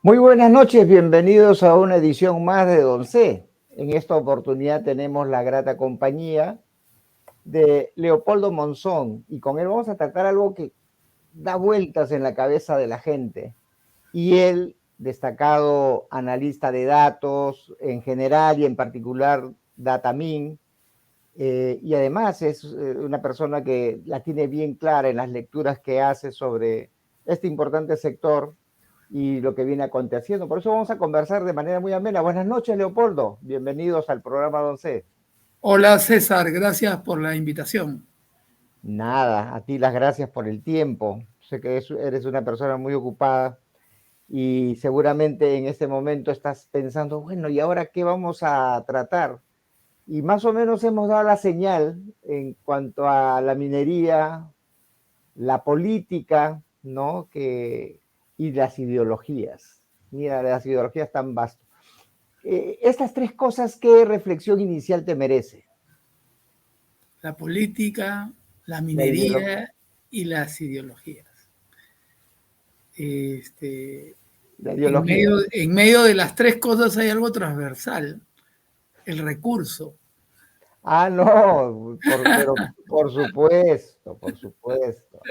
Muy buenas noches, bienvenidos a una edición más de Don C. En esta oportunidad tenemos la grata compañía de Leopoldo Monzón y con él vamos a tratar algo que da vueltas en la cabeza de la gente. Y él, destacado analista de datos en general y en particular Datamin, y además es una persona que la tiene bien clara en las lecturas que hace sobre este importante sector y lo que viene aconteciendo. Por eso vamos a conversar de manera muy amena. Buenas noches, Leopoldo. Bienvenidos al programa Don C. Hola César, gracias por la invitación. Nada, a ti las gracias por el tiempo. Sé que eres una persona muy ocupada y seguramente en este momento estás pensando, bueno, ¿y ahora qué vamos a tratar? Y más o menos hemos dado la señal en cuanto a la minería, la política, ¿no? Y las ideologías. Mira, las ideologías tan vastas. Estas tres cosas, ¿qué reflexión inicial te merece? La política, la La ideología. minería y las ideologías. Este, La en ideología. medio, en medio de las tres cosas hay algo transversal, el recurso. Ah, no, pero por supuesto, por supuesto.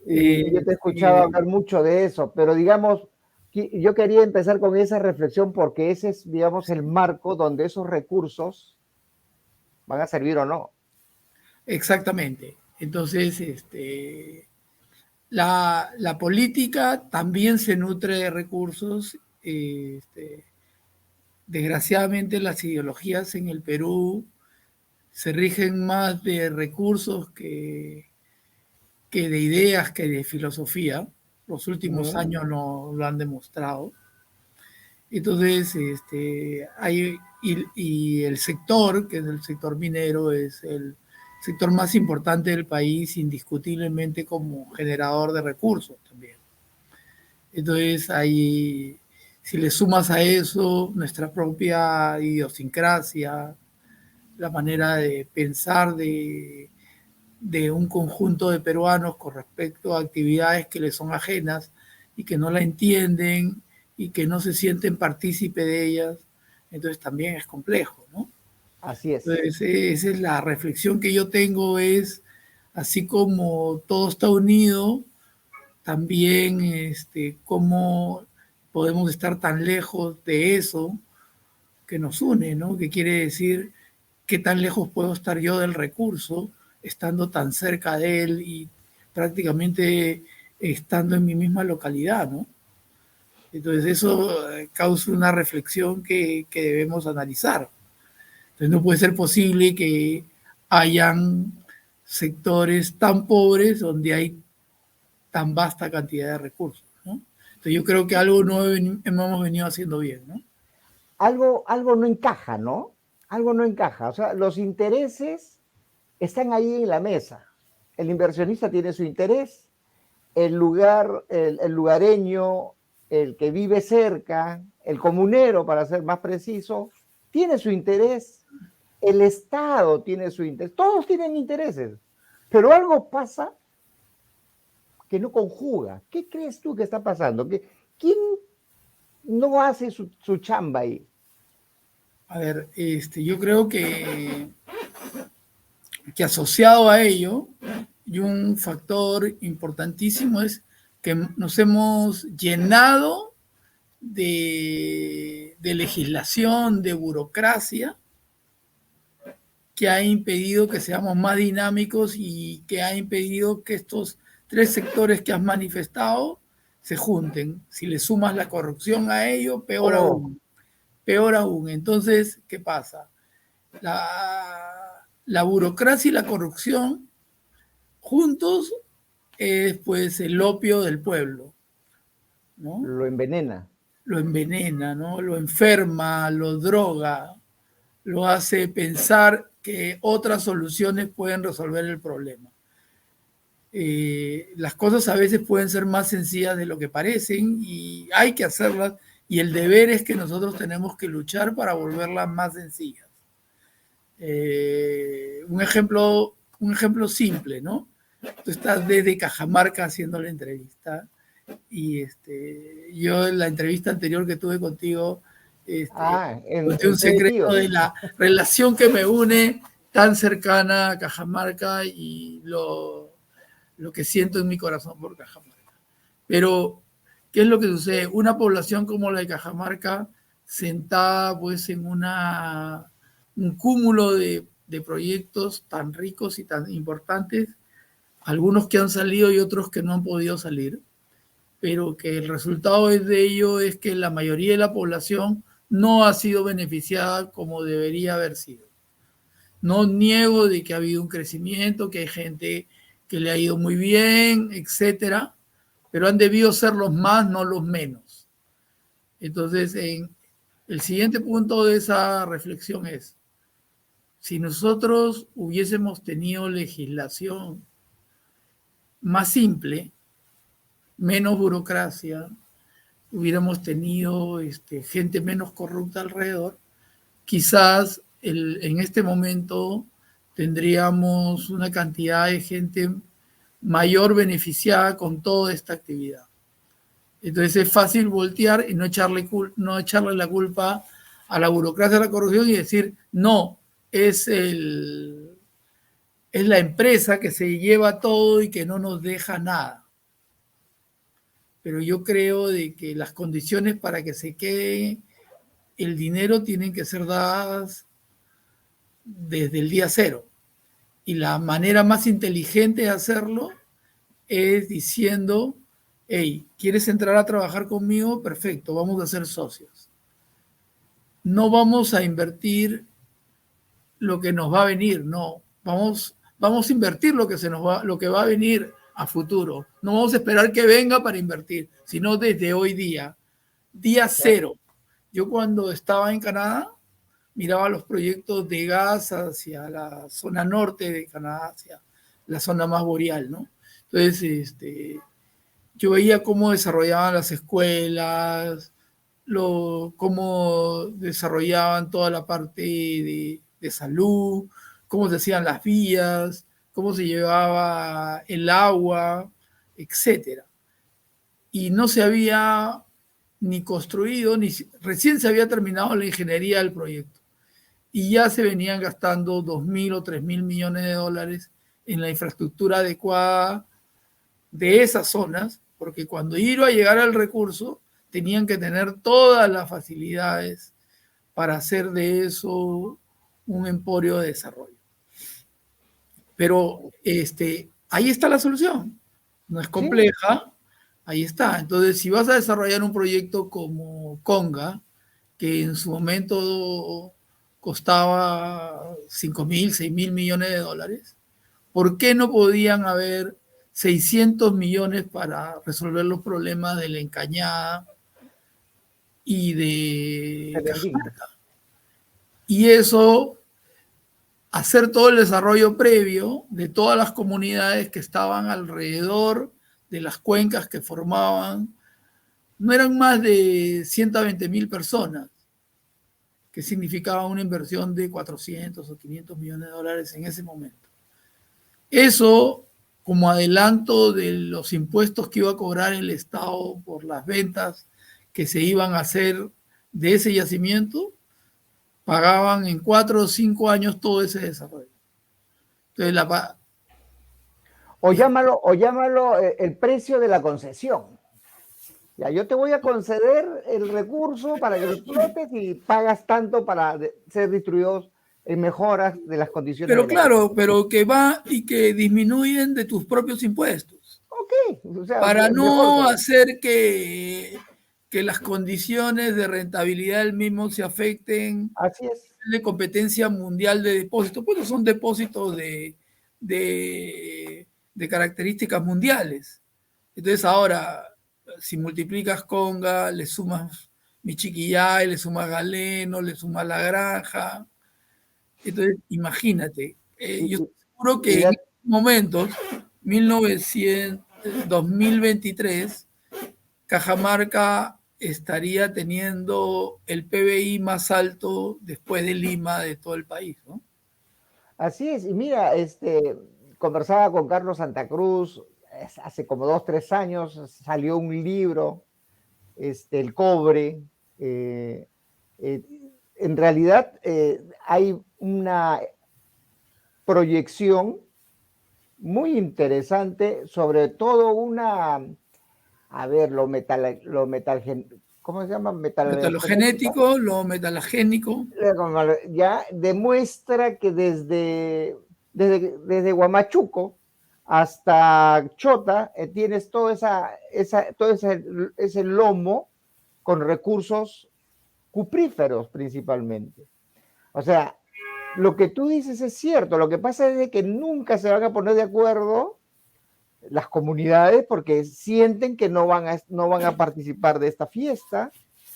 Y yo te he escuchado Este, hablar mucho de eso, pero digamos, yo quería empezar con esa reflexión porque ese es, digamos, el marco donde esos recursos van a servir o no. exactamente. Entonces, la política también se nutre de recursos. Desgraciadamente las ideologías en el Perú se rigen más de recursos que de ideas, que de filosofía. Los últimos Ujú. años lo han demostrado. Entonces, y el sector, que es el sector minero, es el sector más importante del país, indiscutiblemente como generador de recursos también. Entonces, ahí, si le sumas a eso nuestra propia idiosincrasia, la manera de pensar de un conjunto de peruanos con respecto a actividades que les son ajenas y que no la entienden y que no se sienten partícipe de ellas, entonces también es complejo, ¿no? Así es. Entonces, esa es la reflexión que yo tengo, es así como todo está unido, también cómo podemos estar tan lejos de eso que nos une, ¿no? Que quiere decir qué tan lejos puedo estar yo del recurso estando tan cerca de él y prácticamente estando en mi misma localidad, ¿no? Entonces eso causa una reflexión que debemos analizar. Entonces no puede ser posible que hayan sectores tan pobres donde hay tan vasta cantidad de recursos, ¿no? Entonces yo creo que algo no hemos venido haciendo bien, ¿no? Algo no encaja, ¿no? Algo no encaja. O sea, los intereses están ahí en la mesa. El inversionista tiene su interés, el lugareño, el que vive cerca, el comunero, para ser más preciso, tiene su interés, el Estado tiene su interés, todos tienen intereses, pero algo pasa que no conjuga. ¿Qué crees tú que está pasando? ¿Quién no hace su chamba ahí? A ver, yo creo que asociado a ello, y un factor importantísimo es que nos hemos llenado de legislación, de burocracia, que ha impedido que seamos más dinámicos y que ha impedido que estos tres sectores que has manifestado se junten. Si le sumas la corrupción a ello, peor Oh, aún. Peor aún. Entonces, ¿qué pasa? La burocracia y la corrupción juntos es pues el opio del pueblo, ¿no? lo envenena. Lo envenena, ¿no? Lo enferma, lo droga, lo hace pensar que otras soluciones pueden resolver el problema. Las cosas a veces pueden ser más sencillas de lo que parecen y hay que hacerlas y el deber es que nosotros tenemos que luchar para volverlas más sencillas. Un ejemplo simple, ¿no? Tú estás desde Cajamarca haciendo la entrevista Y yo en la entrevista anterior que tuve contigo, conté un en Fe de secreto Tíos. de la relación que me une tan cercana a Cajamarca y lo que siento en mi corazón por Cajamarca. Pero, ¿qué es lo que sucede? Una población como la de Cajamarca, sentada pues en un cúmulo de proyectos tan ricos y tan importantes, algunos que han salido y otros que no han podido salir, pero que el resultado de ello es que la mayoría de la población no ha sido beneficiada como debería haber sido. No niego de que ha habido un crecimiento, que hay gente que le ha ido muy bien, etcétera, pero han debido ser los más, no los menos. Entonces, el siguiente punto de esa reflexión es, si nosotros hubiésemos tenido legislación más simple, menos burocracia, hubiéramos tenido gente menos corrupta alrededor, quizás en este momento tendríamos una cantidad de gente mayor beneficiada con toda esta actividad. Entonces es fácil voltear y no echarle la culpa a la burocracia, a la corrupción y decir, no, es, es la empresa que se lleva todo y que no nos deja nada. Pero yo creo de que las condiciones para que se quede el dinero tienen que ser dadas desde el día cero. Y la manera más inteligente de hacerlo es diciendo, hey, ¿quieres entrar a trabajar conmigo? Perfecto, vamos a ser socios. No vamos a invertir lo que nos va a venir, no. Vamos a invertir lo que va a venir a futuro. No vamos a esperar que venga para invertir, sino desde hoy día cero. Yo cuando estaba en Canadá, miraba los proyectos de gas hacia la zona norte de Canadá, hacia la zona más boreal, ¿no? Entonces, yo veía cómo desarrollaban las escuelas, cómo desarrollaban toda la parte de salud, cómo se hacían las vías, cómo se llevaba el agua, etcétera. Y no se había ni construido, ni recién se había terminado la ingeniería del proyecto. Y ya se venían gastando 2.000 o 3.000 millones de dólares en la infraestructura adecuada de esas zonas, porque cuando iba a llegar al recurso, tenían que tener todas las facilidades para hacer de eso un emporio de desarrollo. Pero ahí está la solución. No es compleja, ¿sí? Ahí está. Entonces, si vas a desarrollar un proyecto como Conga, que en su momento costaba 5.000, 6.000 millones de dólares, ¿por qué no podían haber 600 millones para resolver los problemas de la Encañada y de Cajamarca? Y eso, hacer todo el desarrollo previo de todas las comunidades que estaban alrededor de las cuencas que formaban, no eran más de 120.000 personas, que significaba una inversión de 400 o 500 millones de dólares en ese momento. Eso, como adelanto de los impuestos que iba a cobrar el Estado por las ventas que se iban a hacer de ese yacimiento, pagaban en 4 o 5 años todo ese desarrollo. Entonces, o llámalo el precio de la concesión. Ya, yo te voy a conceder el recurso para que lo explotes y pagas tanto para ser distribuidos en mejoras de las condiciones. Pero claro, pero que va y que disminuyen de tus propios impuestos. Ok, o sea, para no mejor, hacer que las condiciones de rentabilidad del mismo se afecten. Así es. De competencia mundial de depósitos, pues son depósitos de características mundiales. Entonces ahora, si multiplicas Conga, le sumas Michiquillay, le sumas Galeno, le sumas La Granja. Entonces, imagínate, yo estoy seguro que en estos momentos, 2023, Cajamarca estaría teniendo el PBI más alto después de Lima de todo el país, ¿no? Así es, y mira, conversaba con Carlos Santa Cruz hace como 2, 3 años salió un libro, El cobre. Eh, en realidad hay una proyección muy interesante sobre todo a ver, ¿cómo se llama? Metalogenético, lo metalogénico. Ya demuestra que desde Huamachuco hasta Chota tienes todo ese lomo con recursos cupríferos principalmente. O sea, lo que tú dices es cierto, lo que pasa es que nunca se van a poner de acuerdo las comunidades porque sienten que no van a participar de esta fiesta,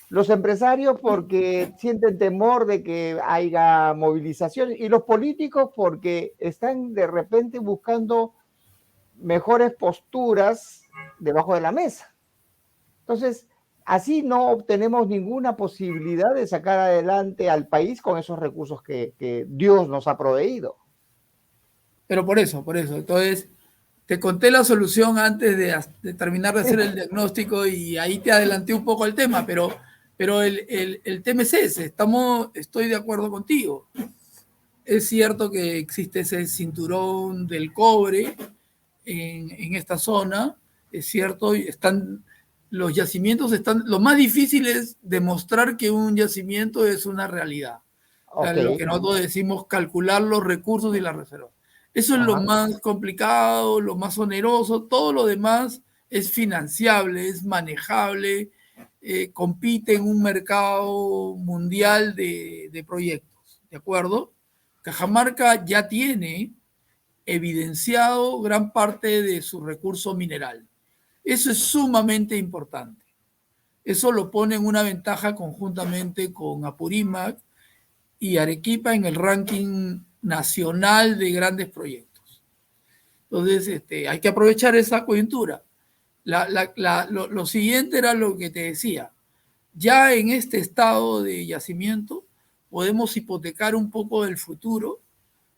los empresarios porque sienten temor de que haya movilización y los políticos porque están de repente buscando mejores posturas debajo de la mesa. Entonces, así no obtenemos ninguna posibilidad de sacar adelante al país con esos recursos que Dios nos ha proveído. Pero por eso. Entonces, te conté la solución antes de terminar de hacer el diagnóstico y ahí te adelanté un poco el tema, pero el tema es ese, estoy de acuerdo contigo. Es cierto que existe ese cinturón del cobre en esta zona, es cierto, los yacimientos están, lo más difícil es demostrar que un yacimiento es una realidad. O sea, lo que nosotros decimos, calcular los recursos y las reservas. Eso es lo más complicado, lo más oneroso, todo lo demás es financiable, es manejable, compite en un mercado mundial de proyectos, ¿de acuerdo? Cajamarca ya tiene evidenciado gran parte de su recurso mineral. Eso es sumamente importante. Eso lo pone en una ventaja conjuntamente con Apurímac y Arequipa en el ranking nacional de grandes proyectos. Entonces, hay que aprovechar esa coyuntura. Lo siguiente era lo que te decía. Ya en este estado de yacimiento podemos hipotecar un poco del futuro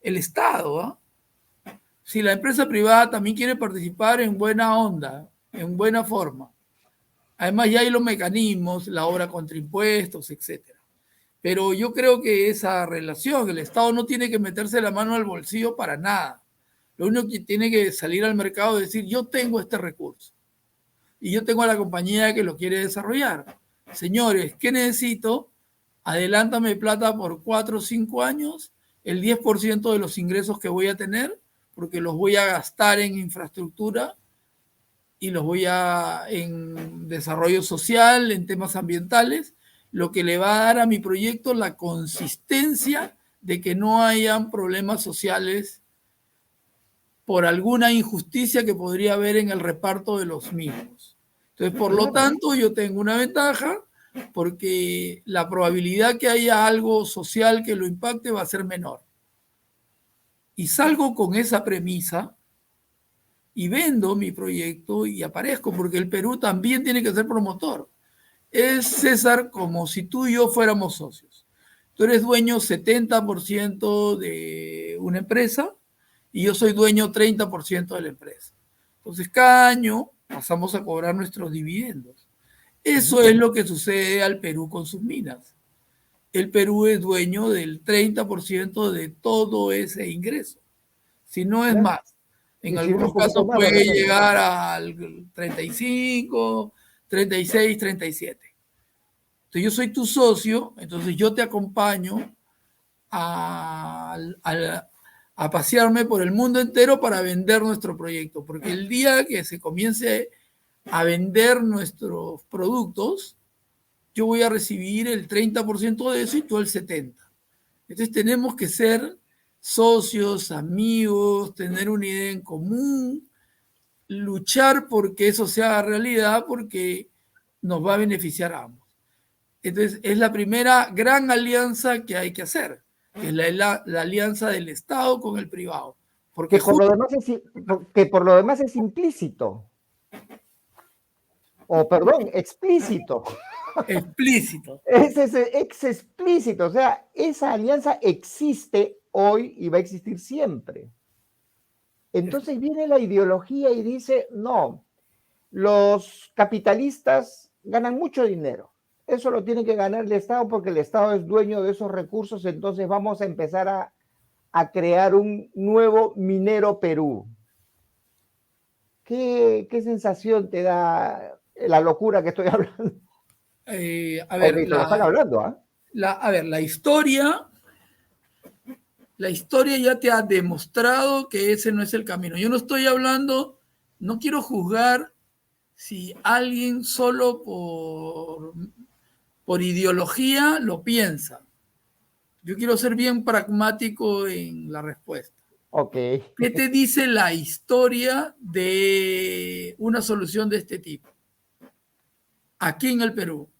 el Estado. Si la empresa privada también quiere participar en buena onda, en buena forma. Además ya hay los mecanismos, la obra contra impuestos, etcétera. Pero yo creo que esa relación, el Estado no tiene que meterse la mano al bolsillo para nada. Lo único que tiene que salir al mercado y decir, yo tengo este recurso y yo tengo a la compañía que lo quiere desarrollar. Señores, ¿qué necesito? Adelántame plata por 4 o 5 años, el 10% de los ingresos que voy a tener, porque los voy a gastar en infraestructura y los voy en desarrollo social, en temas ambientales, lo que le va a dar a mi proyecto la consistencia de que no hayan problemas sociales por alguna injusticia que podría haber en el reparto de los mismos. Entonces, por lo tanto, yo tengo una ventaja porque la probabilidad que haya algo social que lo impacte va a ser menor. Y salgo con esa premisa y vendo mi proyecto y aparezco, porque el Perú también tiene que ser promotor. Es, César, como si tú y yo fuéramos socios. Tú eres dueño 70% de una empresa y yo soy dueño 30% de la empresa. Entonces, cada año pasamos a cobrar nuestros dividendos. Eso es lo que sucede al Perú con sus minas. El Perú es dueño del 30% de todo ese ingreso, si no es más. En algunos casos puede llegar al 35, 36, 37. Entonces yo soy tu socio, entonces yo te acompaño a pasearme por el mundo entero para vender nuestro proyecto, porque el día que se comience a vender nuestros productos, yo voy a recibir el 30% de eso y tú el 70%. Entonces tenemos que ser socios, amigos, tener una idea en común, luchar porque eso sea realidad, porque nos va a beneficiar a ambos. Entonces es la primera gran alianza que hay que hacer, que es la alianza del Estado con el privado. Porque por lo demás es implícito. O perdón, explícito. Explícito. Es explícito, o sea, esa alianza existe hoy y va a existir siempre. Entonces viene la ideología y dice, no, los capitalistas ganan mucho dinero. Eso lo tiene que ganar el Estado porque el Estado es dueño de esos recursos, entonces vamos a empezar a crear un nuevo minero Perú. ¿Qué sensación te da la locura que estoy hablando? A ver, te lo están hablando, ¿ah? A ver, la historia ya te ha demostrado que ese no es el camino. Yo no estoy hablando, no quiero juzgar si alguien solo por ideología lo piensa. Yo quiero ser bien pragmático en la respuesta. Okay. ¿Qué te dice la historia de una solución de este tipo? Aquí en el Perú,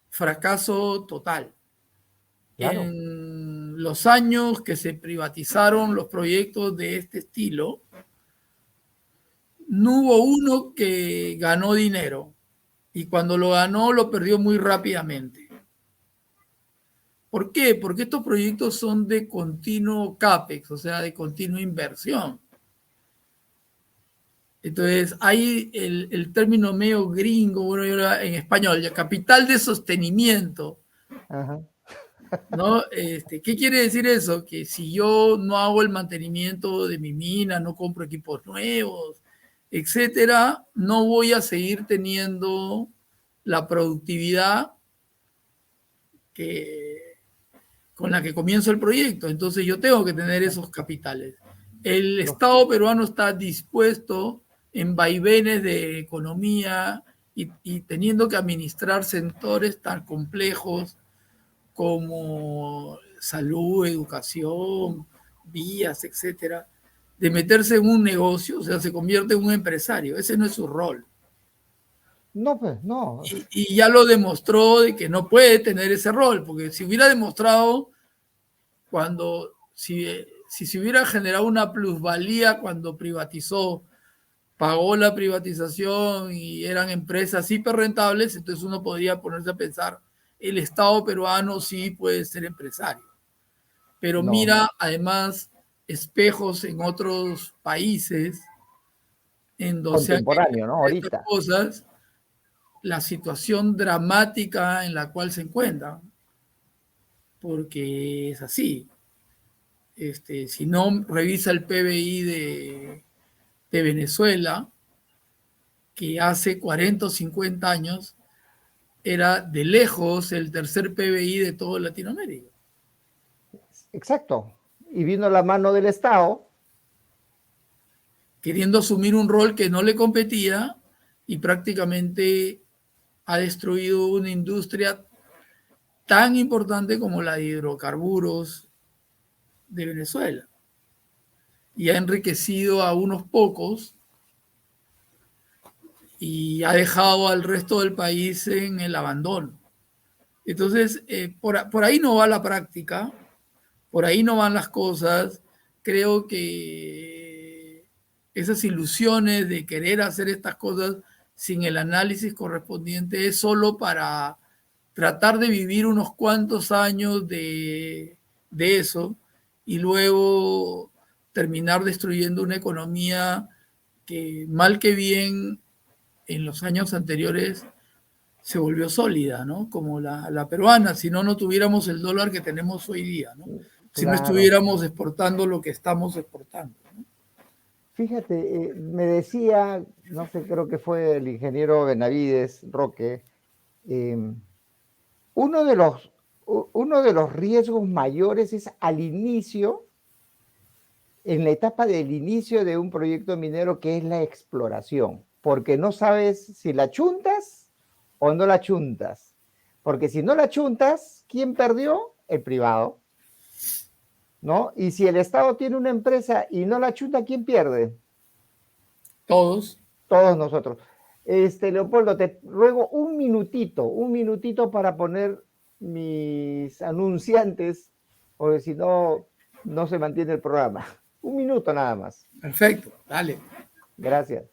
fracaso total. Claro. En los años que se privatizaron los proyectos de este estilo, no hubo uno que ganó dinero y cuando lo ganó lo perdió muy rápidamente. ¿Por qué? Porque estos proyectos son de continuo CAPEX, o sea, de continua inversión. Entonces, hay el término medio gringo, bueno, en español, capital de sostenimiento. Ajá. ¿No? ¿Qué quiere decir eso? Que si yo no hago el mantenimiento de mi mina, no compro equipos nuevos, etcétera, no voy a seguir teniendo la productividad con la que comienzo el proyecto. Entonces yo tengo que tener esos capitales. El Estado peruano está dispuesto en vaivenes de economía y teniendo que administrar sectores tan complejos como salud, educación, vías, etcétera, de meterse en un negocio, o sea, se convierte en un empresario. Ese no es su rol. No, pues no. Y ya lo demostró de que no puede tener ese rol, porque si hubiera demostrado si se hubiera generado una plusvalía cuando privatizó, pagó la privatización y eran empresas hiperrentables, entonces uno podría ponerse a pensar, el Estado peruano sí puede ser empresario. Pero no. Mira, además, espejos en otros países en donde se han contemporáneo, ¿no? Ahorita. Cosas, la situación dramática en la cual se encuentran. Porque es así. Si no revisa el PBI de Venezuela, que hace 40 o 50 años era de lejos el tercer PBI de toda Latinoamérica. Exacto. Y vino la mano del Estado. Queriendo asumir un rol que no le competía y prácticamente ha destruido una industria tan importante como la de hidrocarburos de Venezuela. Y ha enriquecido a unos pocos y ha dejado al resto del país en el abandono. Entonces, por ahí no va la práctica, por ahí no van las cosas. Creo que esas ilusiones de querer hacer estas cosas sin el análisis correspondiente es solo para tratar de vivir unos cuantos años de eso y luego terminar destruyendo una economía que mal que bien en los años anteriores se volvió sólida, ¿no? Como la peruana, si no, no tuviéramos el dólar que tenemos hoy día, ¿no? Si no estuviéramos exportando lo que estamos exportando, ¿no? Fíjate, me decía, no sé, creo que fue el ingeniero Benavides Roque, uno de los riesgos mayores es al inicio, en la etapa del inicio de un proyecto minero, que es la exploración, porque no sabes si la chuntas o no la chuntas, porque si no la chuntas, ¿quién perdió? El privado, ¿no? Y si el Estado tiene una empresa y no la chunta, ¿quién pierde? Todos. Todos nosotros. Leopoldo, te ruego un minutito para poner mis anunciantes, porque si no, no se mantiene el programa. Un minuto nada más. Perfecto, dale. Gracias.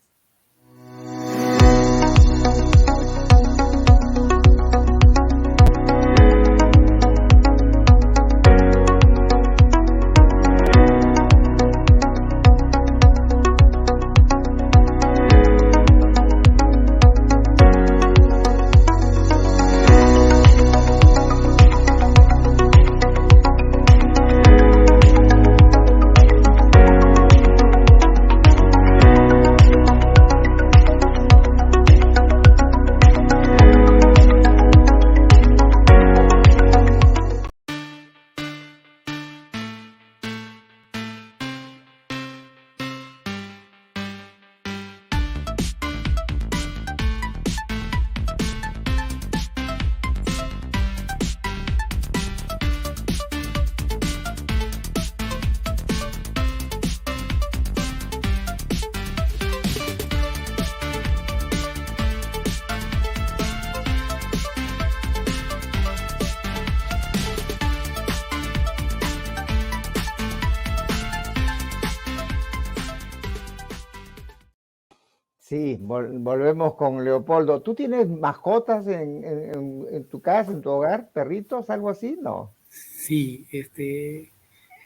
Sí, volvemos con Leopoldo. ¿Tú tienes mascotas en tu casa, en tu hogar? ¿Perritos, algo así? No. Sí,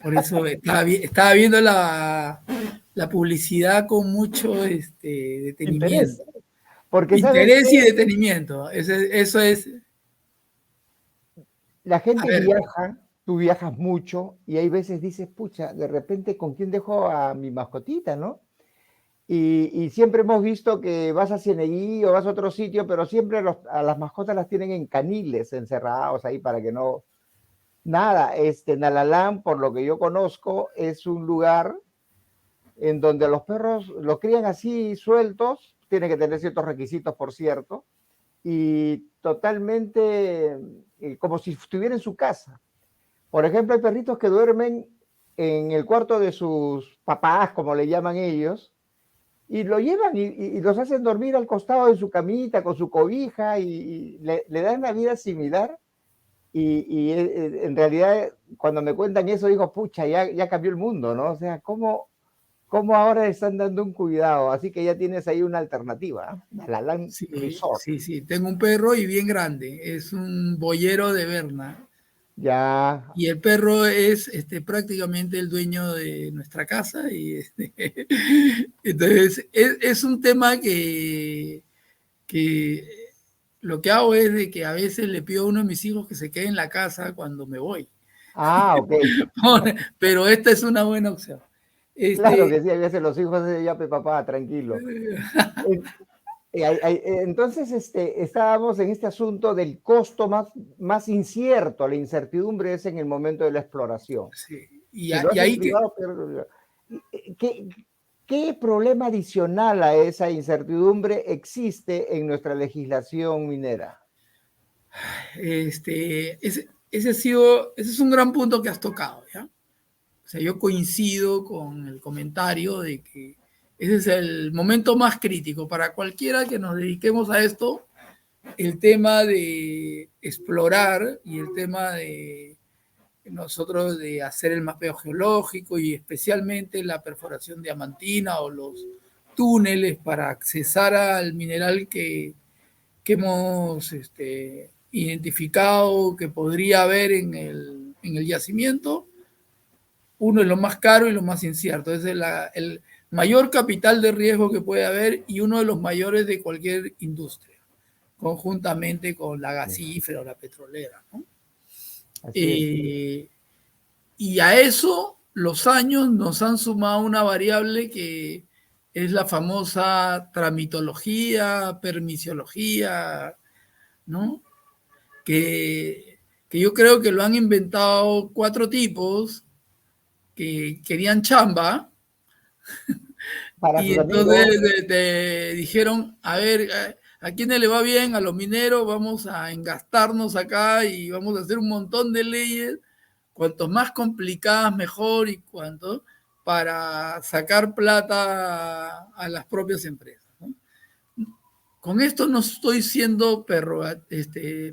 por eso estaba viendo la publicidad con mucho Interés. detenimiento. Porque, ¿sabes Interés y qué? detenimiento. Eso es. La A gente ver, viaja, tú viajas mucho y hay veces dices, pucha, de repente, ¿con quién dejo a mi mascotita, no? Y siempre hemos visto que vas a Cieneguí o vas a otro sitio, pero siempre a las mascotas las tienen en caniles, encerrados ahí para que no. Nada, Nalalán, por lo que yo conozco, es un lugar en donde los perros los crían así sueltos, tienen que tener ciertos requisitos, por cierto, y totalmente como si estuviera en su casa. Por ejemplo, hay perritos que duermen en el cuarto de sus papás, como le llaman ellos, y lo llevan y los hacen dormir al costado de su camita con su cobija y le dan una vida similar. Y en realidad, cuando me cuentan eso, digo, pucha, ya cambió el mundo, ¿no? O sea, ¿cómo ahora le están dando un cuidado? Así que ya tienes ahí una alternativa, ¿eh? La Land sí, Resort. sí, sí. Tengo un perro y bien grande. Es un boyero de Berna. Ya. Y el perro es prácticamente el dueño de nuestra casa. Entonces, es un tema que lo que hago es de que a veces le pido a uno de mis hijos que se quede en la casa cuando me voy. Ah, ok. Pero esta es una buena opción. Claro Este, que sí, a veces los hijos de ya, papá, tranquilo. Entonces, estábamos en este asunto del costo más incierto, la incertidumbre es en el momento de la exploración. sí, Si lo y haces ahí que, privado, pero ¿qué, ¿qué problema adicional a esa incertidumbre existe en nuestra legislación minera? ese es un gran punto que has tocado, ¿ya? O sea, yo coincido con el comentario de que ese es el momento más crítico para cualquiera que nos dediquemos a esto, el tema de explorar y el tema de nosotros de hacer el mapeo geológico y especialmente la perforación diamantina o los túneles para accesar al mineral que hemos identificado que podría haber en el yacimiento. Uno es lo más caro y lo más incierto. Es el mayor capital de riesgo que puede haber y uno de los mayores de cualquier industria, conjuntamente con la gasífera o la petrolera, ¿no? Así es. Eh, y a eso los años nos han sumado una variable que es la famosa tramitología, permisiología, ¿no? Que yo creo que lo han inventado cuatro tipos que querían chamba Para y sus entonces amigos, te dijeron, a ver, ¿a quiénes le va bien? A los mineros vamos a engastarnos acá y vamos a hacer un montón de leyes, cuanto más complicadas mejor y cuanto para sacar plata a las propias empresas, ¿no? Con esto no estoy siendo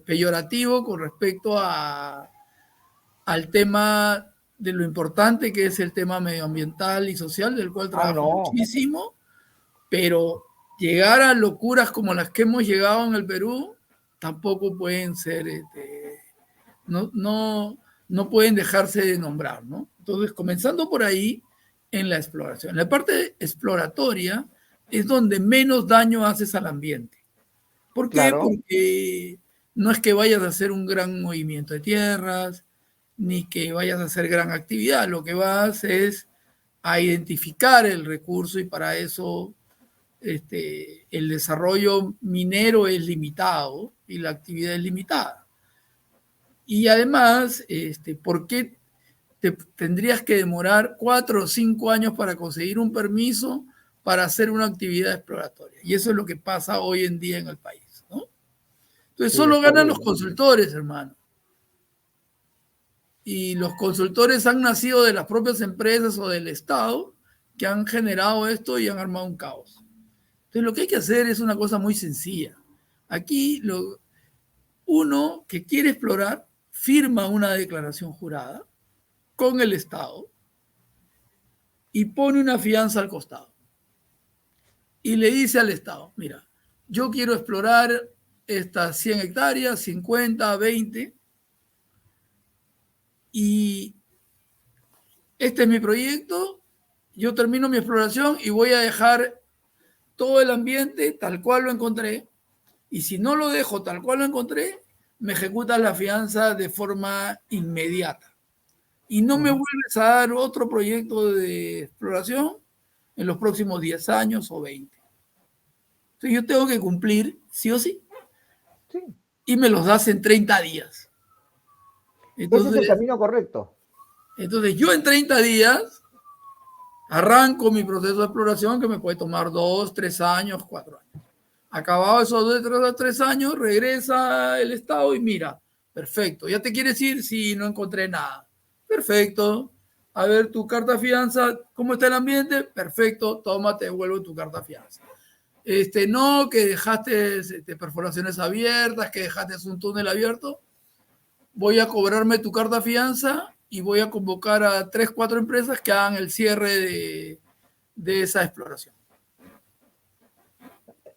peyorativo con respecto al tema de lo importante que es el tema medioambiental y social, del cual ah, trabajo no, muchísimo, pero llegar a locuras como las que hemos llegado en el Perú tampoco pueden ser, no pueden dejarse de nombrar, ¿no? Entonces, comenzando por ahí, en la exploración. La parte exploratoria es donde menos daño haces al ambiente. ¿Por qué? claro, Porque no es que vayas a hacer un gran movimiento de tierras, ni que vayas a hacer gran actividad. Lo que vas es a identificar el recurso y para eso el desarrollo minero es limitado y la actividad es limitada. Y además, ¿por qué tendrías que demorar 4 o 5 años para conseguir un permiso para hacer una actividad exploratoria? Y eso es lo que pasa hoy en día en el país, ¿no? Entonces sí, es solo ganan los terrible. consultores, hermano. Y los consultores han nacido de las propias empresas o del Estado que han generado esto y han armado un caos. Entonces lo que hay que hacer es una cosa muy sencilla. Aquí uno que quiere explorar firma una declaración jurada con el Estado y pone una fianza al costado. y le dice al Estado, mira, yo quiero explorar estas 100 hectáreas, 50, 20, y este es mi proyecto, yo termino mi exploración y voy a dejar todo el ambiente tal cual lo encontré, y si no lo dejo tal cual lo encontré, me ejecutas la fianza de forma inmediata. Y no me vuelves a dar otro proyecto de exploración en los próximos 10 años o 20. Entonces yo tengo que cumplir sí o sí. Sí. Y me los das en 30 días. Ese es el Entonces, camino correcto. entonces yo en 30 días arranco mi proceso de exploración que me puede tomar 2, 3 años, 4 años. Acabado esos 2, 3 años, regresa el Estado y mira, perfecto, ¿ya te quieres ir? Sí, no encontré nada. Perfecto. A ver, tu carta fianza, ¿cómo está el ambiente? Perfecto, toma, te devuelvo tu carta fianza. No, que dejaste perforaciones abiertas, que dejaste un túnel abierto. Voy a cobrarme tu carta fianza y voy a convocar a 3, 4 empresas que hagan el cierre de esa exploración.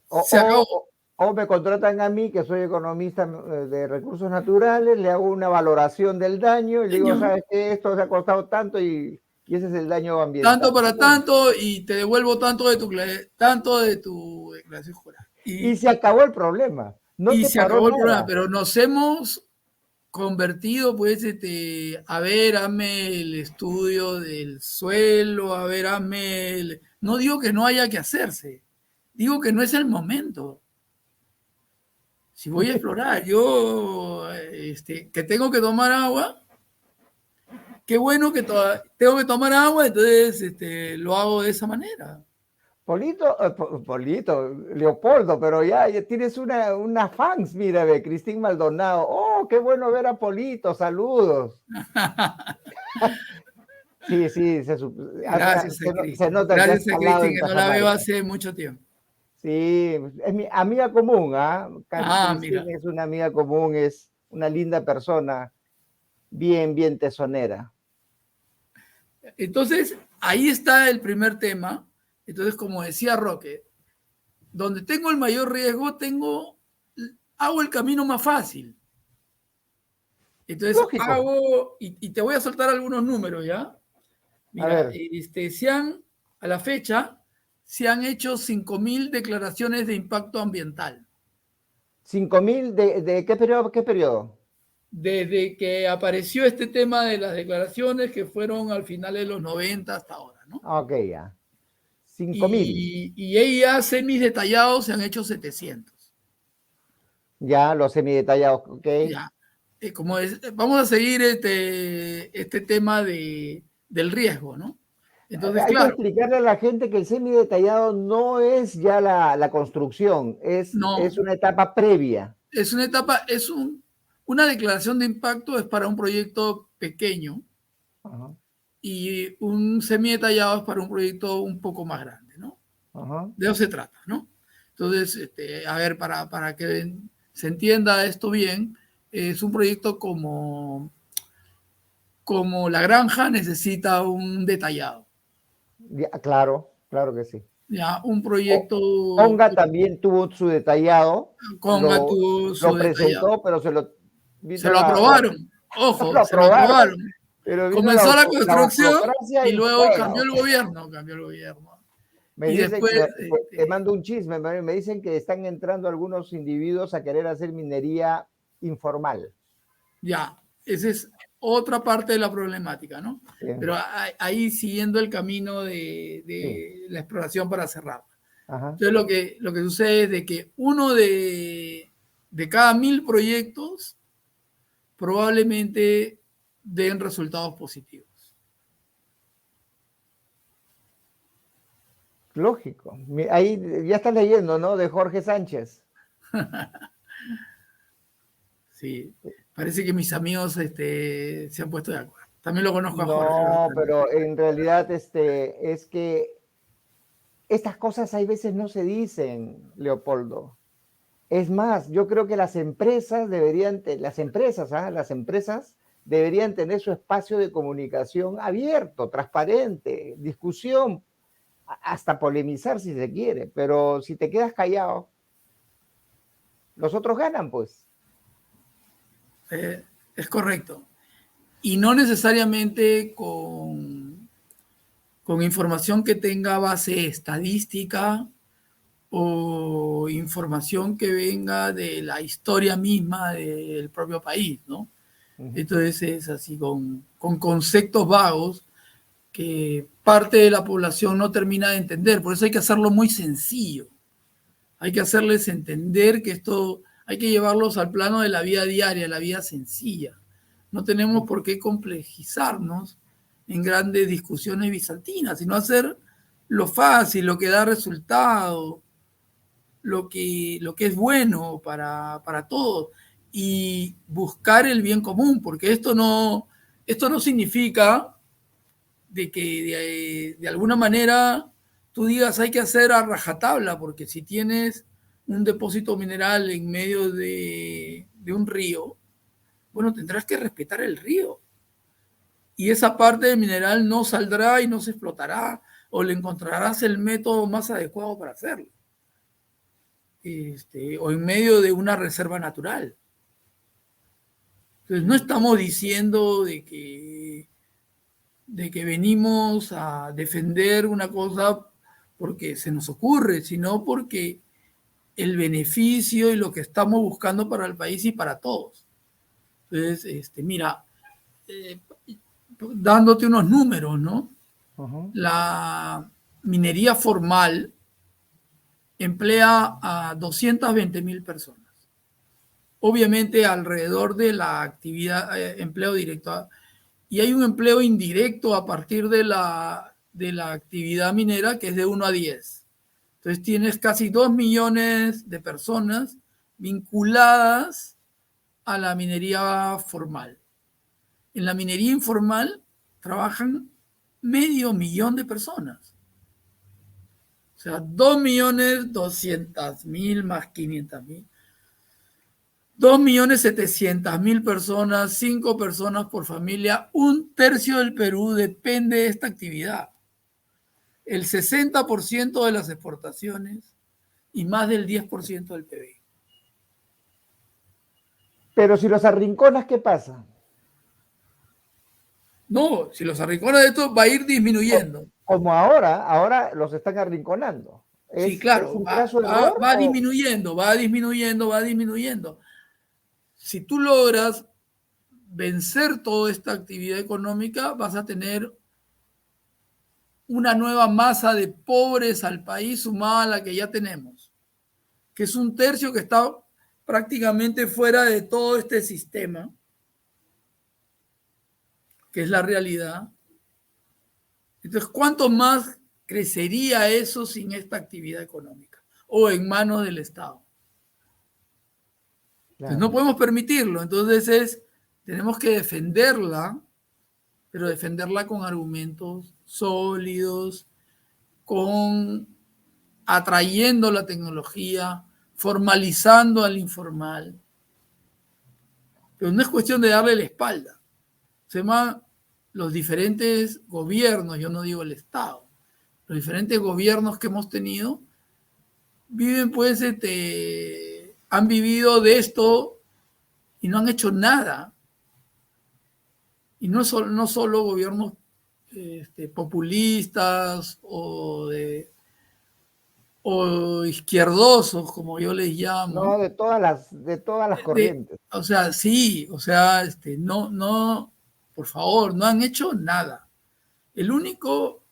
O, Se acabó. o me contratan a mí, que soy economista de recursos naturales, le hago una valoración del daño y le digo, ¿sabes qué? Esto se ha costado tanto y ese es el daño ambiental. Tanto para tanto y te devuelvo tanto de tu declaración jurada. Y se acabó el problema. No Y te se paró acabó el nada. problema, pero nos hemos convertido, pues, a ver, hazme el estudio del suelo, a ver, No digo que no haya que hacerse, digo que no es el momento. Si voy a explorar, yo, que tengo que tomar agua, qué bueno que tengo que tomar agua, entonces lo hago de esa manera. Polito, Leopoldo, pero ya tienes una fans, mira, de Cristín Maldonado. Oh, qué bueno ver a Polito, saludos. Sí, sí, Gracias a se Cristina. nota que has Gracias a calado Cristina, en que no la veo Cajamarca. hace mucho tiempo. Sí, es mi amiga común, ¿ah? Mira. Cristina es una amiga común, es una linda persona, bien, bien tesonera. Entonces, ahí está el primer tema. Entonces, como decía Roque, donde tengo el mayor riesgo, hago el camino más fácil. Entonces, Lógico. y te voy a soltar algunos números, ¿ya? A Mira, ver, a la fecha, se han hecho 5.000 declaraciones de impacto ambiental. 5.000, ¿de qué periodo? ¿Qué periodo? Desde que apareció este tema de las declaraciones, que fueron al final de los 90 hasta ahora, ¿no? Ok, ya. 5.000. Y ella semis detallados se han hecho 700. Ya, los semidetallados, ok. Ya. Vamos a seguir este tema del riesgo, ¿no? Entonces, Hay que claro, explicarle a la gente que el semidetallado no es ya la construcción, es no, una etapa previa. es una etapa, una declaración de impacto es para un proyecto pequeño Ajá, y un semidetallado es para un proyecto un poco más grande, ¿no? ajá. De eso se trata, ¿no? Entonces, a ver, para que se entienda esto bien, es un proyecto como La Granja necesita un detallado. Ya, claro, claro que sí. Ya, un proyecto Conga también tuvo su detallado, Conga tuvo su lo detallado. presentó, pero Se vino lo aprobaron, lo ojo, se lo aprobaron, aprobaron. pero vino Comenzó la la construcción autocracia y y luego fuera. cambió el gobierno. Me Y dicen, después, te mando un chisme, me dicen que están entrando algunos individuos a querer hacer minería informal. ya, esa es otra parte de la problemática, ¿no? Sí, Pero ahí siguiendo el camino sí. de la exploración para cerrar. Ajá. Entonces lo que sucede es de que uno de cada 1.000 proyectos probablemente den resultados positivos. Lógico. Ahí ya estás leyendo, ¿no? De Jorge Sánchez. Sí, parece que mis amigos se han puesto de acuerdo. También lo conozco a Jorge No, bastante. pero en realidad es que estas cosas hay veces no se dicen, Leopoldo. Es más, yo creo que las empresas las empresas deberían tener su espacio de comunicación abierto, transparente, discusión. hasta polemizar si se quiere, pero si te quedas callado, los otros ganan, pues. Es correcto. Y no necesariamente con información que tenga base estadística o información que venga de la historia misma del propio país, ¿no? Entonces es así, con conceptos vagos que parte de la población no termina de entender. Por eso hay que hacerlo muy sencillo. Hay que hacerles entender que esto hay que llevarlos al plano de la vida diaria, la vida sencilla. No tenemos por qué complejizarnos en grandes discusiones bizantinas, sino hacer lo fácil, lo que da resultado, lo que es bueno para todos y buscar el bien común, porque esto no significa de que de alguna manera tú digas hay que hacer a rajatabla, porque si tienes un depósito mineral en medio de un río, bueno, tendrás que respetar el río. Y esa parte del mineral no saldrá y no se explotará, o le encontrarás el método más adecuado para hacerlo. O en medio de una reserva natural. Entonces, no estamos diciendo de que venimos a defender una cosa porque se nos ocurre, sino porque el beneficio y lo que estamos buscando para el país y para todos. Entonces, mira, dándote unos números, ¿no? La minería formal emplea a 220,000 personas. Obviamente alrededor de la actividad, empleo directo, y hay un empleo indirecto a partir de la actividad minera que es de 1 a 10. Entonces tienes casi 2 millones de personas vinculadas a la minería formal. En la minería informal trabajan 500,000 de personas. O sea, 2.200.000 más 500.000. 2.700.000 personas, 5 personas por familia, un tercio del Perú depende de esta actividad. El 60% de las exportaciones y más del 10% del PBI. Pero si los arrinconas, ¿qué pasa? No, si los arrinconas de esto va a ir disminuyendo. Como ahora los están arrinconando. Sí, ¿Es claro, un craso error? va disminuyendo, va disminuyendo, va disminuyendo. Si tú logras vencer toda esta actividad económica, vas a tener una nueva masa de pobres al país sumada a la que ya tenemos, que es un tercio que está prácticamente fuera de todo este sistema, que es la realidad. Entonces, ¿cuánto más crecería eso sin esta actividad económica o en manos del Estado? Entonces, no podemos permitirlo. Entonces, tenemos que defenderla, pero defenderla con argumentos sólidos, con atrayendo la tecnología, formalizando al informal. Pero no es cuestión de darle la espalda. Se llama los diferentes gobiernos, yo no digo el Estado, los diferentes gobiernos que hemos tenido viven pues, han vivido de esto y no han hecho nada. Y no solo gobiernos populistas o izquierdosos, como yo les llamo. No, de todas las corrientes. O sea, sí, o sea, no, por favor, no han hecho nada. El único,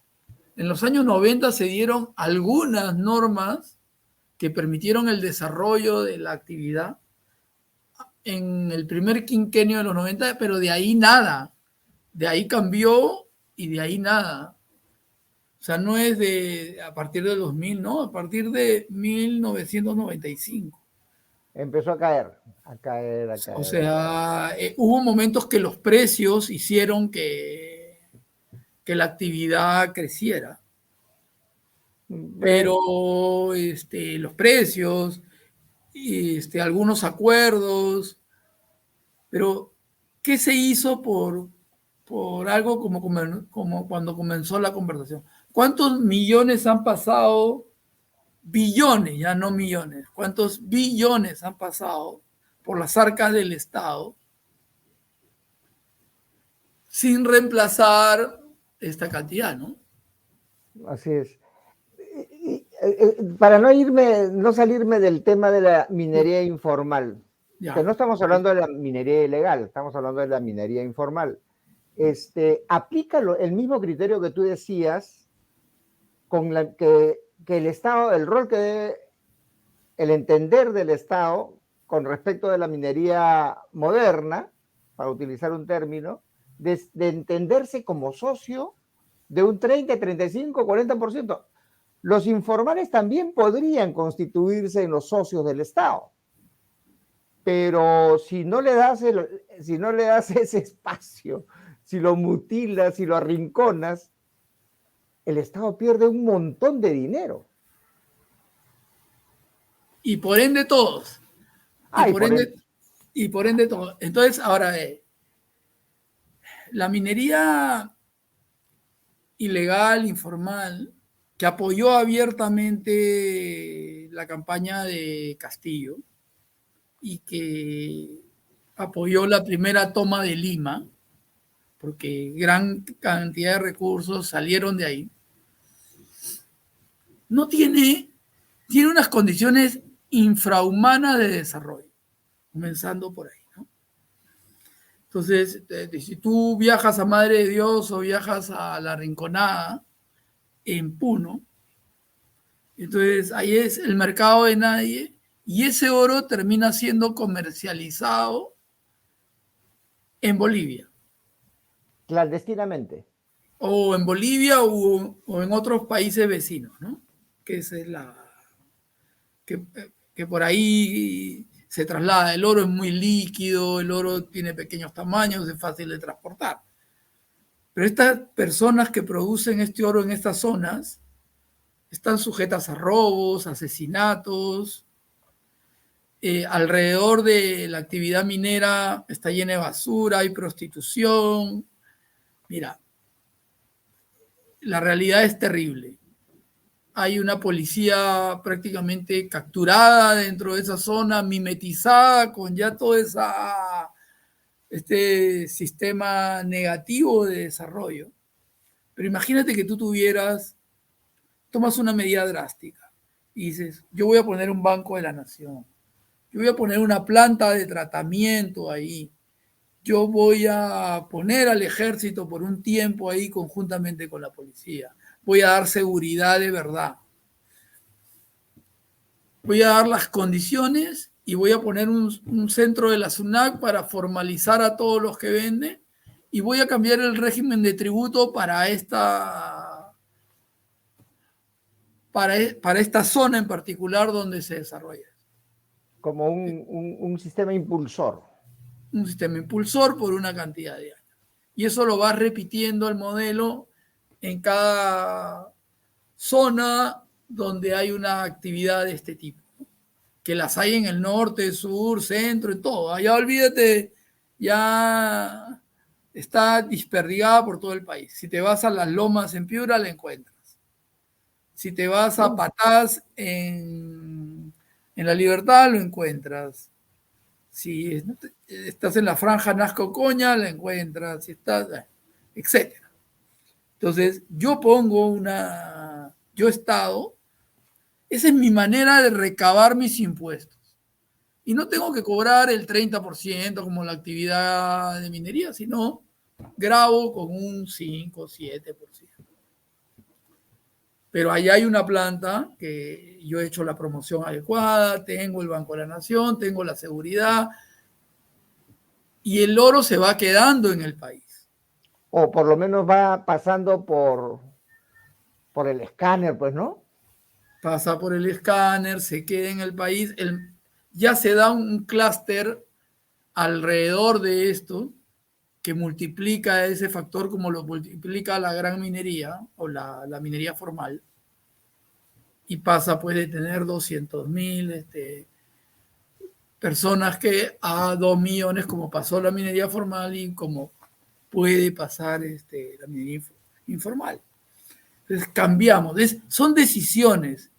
en los años 90 se dieron algunas normas que permitieron el desarrollo de la actividad en el primer quinquenio de los 90, pero de ahí nada. De ahí cambió y de ahí nada. O sea, no es a partir del 2000, no, a partir de 1995. Empezó a caer, a caer, a caer. O sea, hubo momentos que los precios hicieron que la actividad creciera. Pero los precios, algunos acuerdos, pero ¿qué se hizo por por algo como cuando comenzó la conversación. ¿Cuántos millones han pasado? Billones, ya no millones. ¿Cuántos billones han pasado por las arcas del Estado sin reemplazar esta cantidad, ¿no? Así es. Para no salirme del tema de la minería informal, Ya. que no estamos hablando de la minería ilegal, estamos hablando de la minería informal. Aplica el mismo criterio que tú decías, que el Estado, el rol que debe, el entender del Estado con respecto de la minería moderna, para utilizar un término, de entenderse como socio de un 30, 35, 40%. Los informales también podrían constituirse en los socios del Estado, pero si no le das ese espacio, si lo mutilas, si lo arrinconas, el Estado pierde un montón de dinero. Y por ende todos. Y por ende todos. Entonces, ahora, la minería ilegal, informal, que apoyó abiertamente la campaña de Castillo y que apoyó la primera toma de Lima, porque gran cantidad de recursos salieron de ahí, no tiene unas condiciones infrahumanas de desarrollo, comenzando por ahí, ¿no? Entonces, si tú viajas a Madre de Dios o viajas a La Rinconada, en Puno, entonces ahí es el mercado de nadie y ese oro termina siendo comercializado en Bolivia. Clandestinamente. O en Bolivia o en otros países vecinos, ¿no? Que esa es la... que por ahí se traslada. El oro es muy líquido, el oro tiene pequeños tamaños, es fácil de transportar. Pero estas personas que producen este oro en estas zonas están sujetas a robos, asesinatos. Alrededor de la actividad minera está llena de basura, hay prostitución. Mira, la realidad es terrible. Hay una policía prácticamente capturada dentro de esa zona, mimetizada con ya todo este sistema negativo de desarrollo. Pero imagínate que tú tomas una medida drástica y dices, yo voy a poner un banco de la nación, yo voy a poner una planta de tratamiento ahí, yo voy a poner al ejército por un tiempo ahí conjuntamente con la policía, voy a dar seguridad de verdad, voy a dar las condiciones y voy a poner un centro de la SUNAC para formalizar a todos los que venden y voy a cambiar el régimen de tributo para esta zona en particular donde se desarrolla. Como un sistema impulsor. Un sistema impulsor por una cantidad de años. Y eso lo va repitiendo el modelo en cada zona donde hay una actividad de este tipo. Que las hay en el norte, sur, centro, en todo. Allá olvídate, ya está desperdigada por todo el país. Si te vas a las Lomas en Piura, la encuentras. Si te vas a Patás en La Libertad, lo encuentras. Si estás en la franja Nazco-Coña, la encuentras. Si estás, etc. Entonces, yo Estado, esa es mi manera de recabar mis impuestos. Y no tengo que cobrar el 30% como la actividad de minería, sino grabo con un 5, 7%. Pero allá hay una planta que yo he hecho la promoción adecuada, tengo el Banco de la Nación, tengo la seguridad y el oro se va quedando en el país. O por lo menos va pasando por el escáner, pues, ¿no? Pasa por el escáner, se queda en el país, ya se da un clúster alrededor de esto que multiplica ese factor como lo multiplica la gran minería o la minería formal y pasa pues de tener 200.000 personas que a 2 millones como pasó la minería formal y como puede pasar la minería informal. Entonces cambiamos, son decisiones.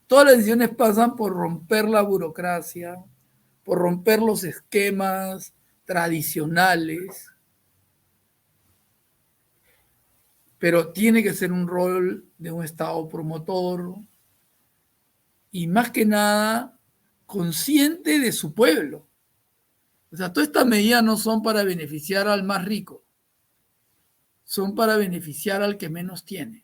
Todas las decisiones pasan por romper la burocracia, por romper los esquemas tradicionales, pero tiene que ser un rol de un Estado promotor y más que nada consciente de su pueblo. O sea, todas estas medidas no son para beneficiar al más rico, son para beneficiar al que menos tiene.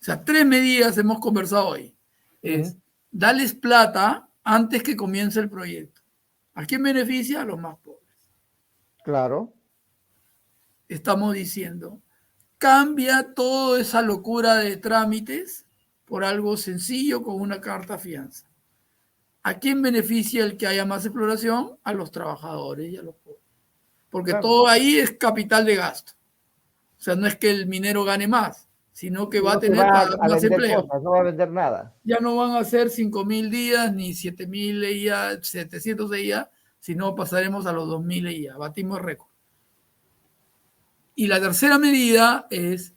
O sea, 3 medidas hemos conversado hoy. Es darles plata antes que comience el proyecto. ¿A quién beneficia? A los más pobres. Claro. Estamos diciendo, cambia toda esa locura de trámites por algo sencillo con una carta fianza. ¿A quién beneficia el que haya más exploración? A los trabajadores y a los pobres. Porque claro. todo ahí es capital de gasto. O sea, no es que el minero gane más, sino que va a tener para dar más empleo. Cosas, no va a vender nada. Ya no van a ser 5.000 días ni 7.000 EIA, 700 EIA, sino pasaremos a los 2.000 EIA. Batimos récord. Y la tercera medida es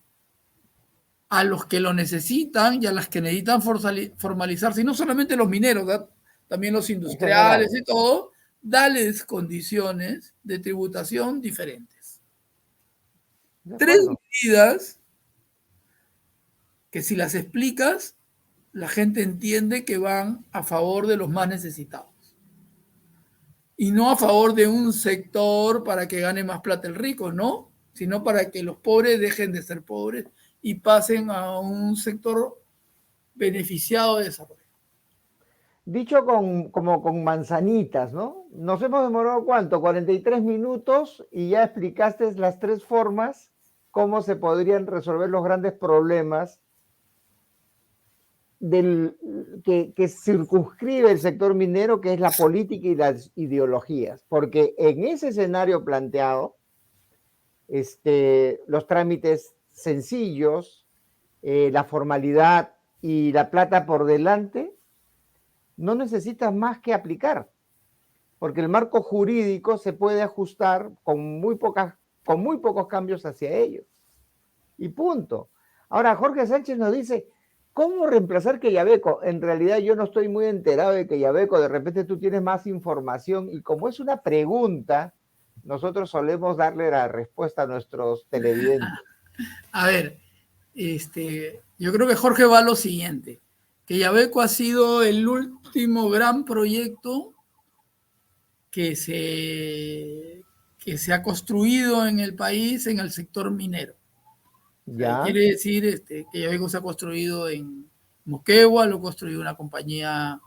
a los que lo necesitan y a las que necesitan formalizarse, y no solamente los mineros, ¿verdad? También los industriales y todo, darles condiciones de tributación diferentes. 3 medidas que si las explicas, la gente entiende que van a favor de los más necesitados. Y no a favor de un sector para que gane más plata el rico, no, sino para que los pobres dejen de ser pobres y pasen a un sector beneficiado de desarrollo. Dicho como con manzanitas, ¿no? Nos hemos demorado, ¿cuánto? 43 minutos y ya explicaste las 3 formas cómo se podrían resolver los grandes problemas que circunscribe el sector minero, que es la política y las ideologías. Porque en ese escenario planteado, los trámites sencillos, la formalidad y la plata por delante, no necesitas más que aplicar, porque el marco jurídico se puede ajustar con muy pocos cambios hacia ellos. Y punto. Ahora, Jorge Sánchez nos dice, ¿cómo reemplazar Quellaveco? En realidad yo no estoy muy enterado de Quellaveco, de repente tú tienes más información, y como es una pregunta, nosotros solemos darle la respuesta a nuestros televidentes. A ver, yo creo que Jorge va a lo siguiente. Quellaveco ha sido el último gran proyecto que se ha construido en el país en el sector minero. ¿Ya? Quiere decir que Quellaveco se ha construido en Moquegua, lo ha construido una compañía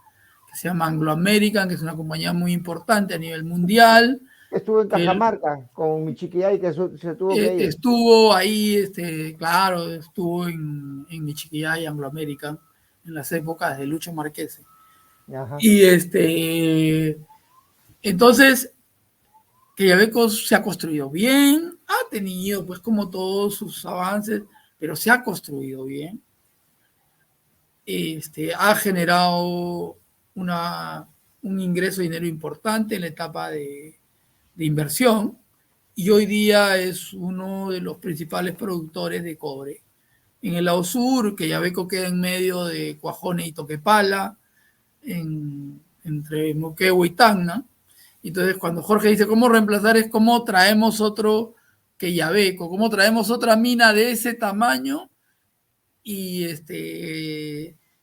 que se llama Anglo American, que es una compañía muy importante a nivel mundial. Estuvo en Cajamarca con Michiquillay, que se tuvo que ir. Estuvo ahí, claro, estuvo en Michiquillay, Anglo American, en las épocas de Lucho Marquese. Ajá. Y entonces, Quellaveco se ha construido bien, ha tenido pues como todos sus avances, pero se ha construido bien. Ha generado un ingreso de dinero importante en la etapa de inversión y hoy día es uno de los principales productores de cobre. En el lado sur, Quellaveco queda en medio de Cuajone y Toquepala, entre Moquegua y Tacna. Entonces, cuando Jorge dice cómo reemplazar, es cómo traemos otro Quellaveco, cómo traemos otra mina de ese tamaño y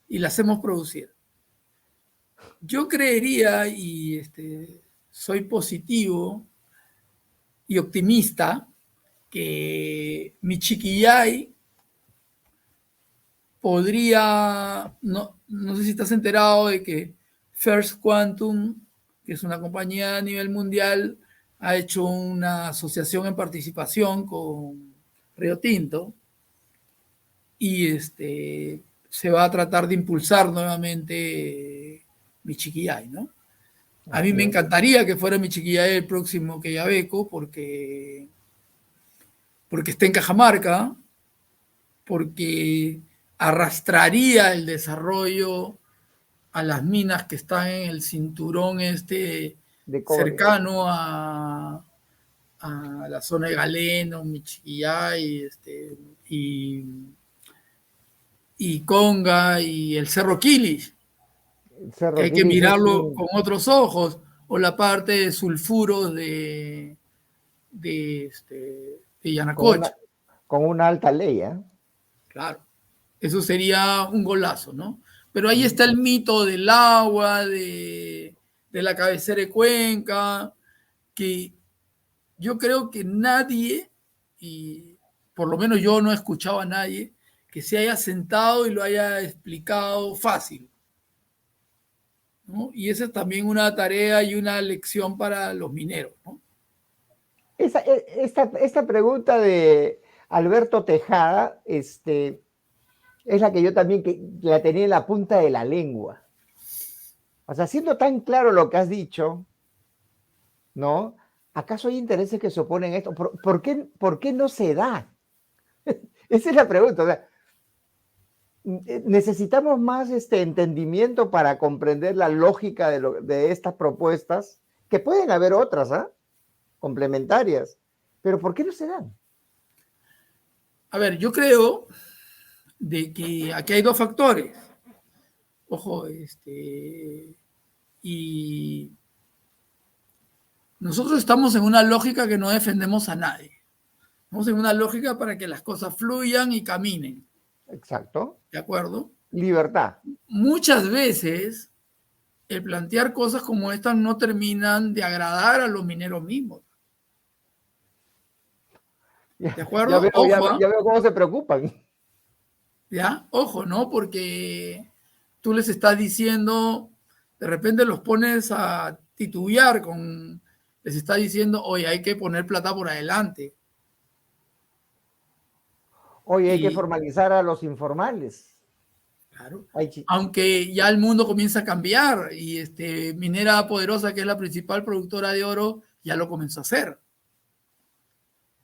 la hacemos producir. Yo creería, y soy positivo y optimista, que Michiquillay podría, no sé si estás enterado de que First Quantum, que es una compañía a nivel mundial, ha hecho una asociación en participación con Río Tinto y se va a tratar de impulsar nuevamente Michiquillay, ¿no? A mí me encantaría que fuera Michiquillay el próximo Quellaveco porque está en Cajamarca, porque arrastraría el desarrollo a las minas que están en el cinturón de cobre, cercano a a la zona de Galeno, Michiquillay, y Conga y el Cerro Quilich, El que Cerro hay que Quilis es mirarlo con otros ojos, o la parte de sulfuros de Yanacocha. con una alta ley, ¿eh? Claro, eso sería un golazo, ¿no? Pero ahí está el mito del agua, de la cabecera de Cuenca, que yo creo que nadie, y por lo menos yo no he escuchado a nadie, que se haya sentado y lo haya explicado fácil, ¿no? Y esa es también una tarea y una lección para los mineros, ¿no? Esta pregunta de Alberto Tejada, es la que yo también la tenía en la punta de la lengua. O sea, siendo tan claro lo que has dicho, ¿no? ¿Acaso hay intereses que se oponen a esto? ¿Por qué no se da? Esa es la pregunta. O sea, necesitamos más entendimiento para comprender la lógica de estas propuestas, que pueden haber otras, ¿ah? Complementarias, pero ¿por qué no se dan? A ver, yo creo de que aquí hay dos factores. Ojo, y nosotros estamos en una lógica que no defendemos a nadie. Estamos en una lógica para que las cosas fluyan y caminen. Exacto. ¿De acuerdo? Libertad. Muchas veces el plantear cosas como estas no terminan de agradar a los mineros mismos. ¿De acuerdo? Ya veo cómo se preocupan. ¿Ya? Ojo, ¿no? Porque tú les estás diciendo, de repente los pones a titubear les estás diciendo, oye, hay que poner plata por adelante. Oye, hay que formalizar a los informales. Claro. Aunque ya el mundo comienza a cambiar y Minera Poderosa, que es la principal productora de oro, ya lo comenzó a hacer.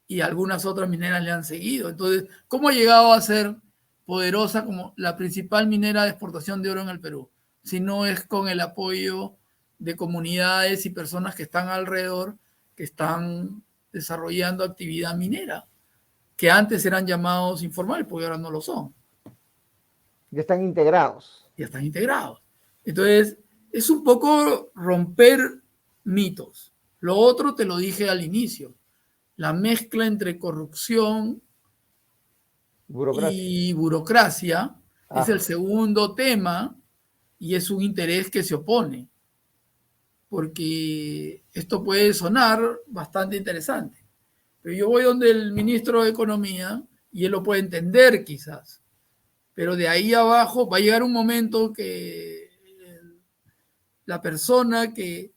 Y algunas otras mineras le han seguido. Entonces, ¿cómo ha llegado a ser Poderosa como la principal minera de exportación de oro en el Perú? Si no es con el apoyo de comunidades y personas que están alrededor, que están desarrollando actividad minera, que antes eran llamados informales, porque ahora no lo son. Ya están integrados. Ya están integrados. Entonces, es un poco romper mitos. Lo otro te lo dije al inicio. La mezcla entre corrupción y burocracia es el segundo tema y es un interés que se opone. Porque esto puede sonar bastante interesante. Pero yo voy donde el ministro de Economía y él lo puede entender quizás. Pero de ahí abajo va a llegar un momento que la persona que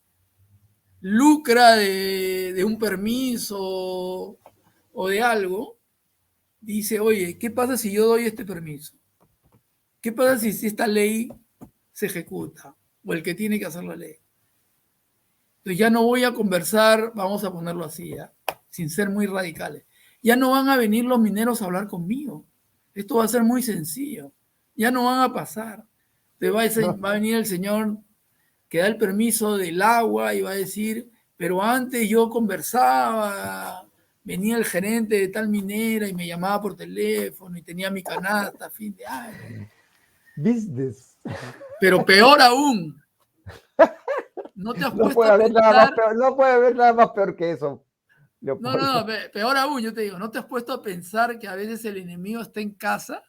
lucra de un permiso o de algo, dice, oye, ¿qué pasa si yo doy este permiso? ¿Qué pasa si esta ley se ejecuta? O el que tiene que hacer la ley. Entonces ya no voy a conversar, vamos a ponerlo así, ¿ya? Sin ser muy radicales. Ya no van a venir los mineros a hablar conmigo. Esto va a ser muy sencillo. Ya no van a pasar. Va a venir el señor que da el permiso del agua y va a decir, pero antes yo conversaba, venía el gerente de tal minera y me llamaba por teléfono y tenía mi canasta a fin de año. Business. Pero peor aún, no te has puesto a pensar... No puede haber nada más peor que eso. No, peor aún, yo te digo, ¿no te has puesto a pensar que a veces el enemigo está en casa?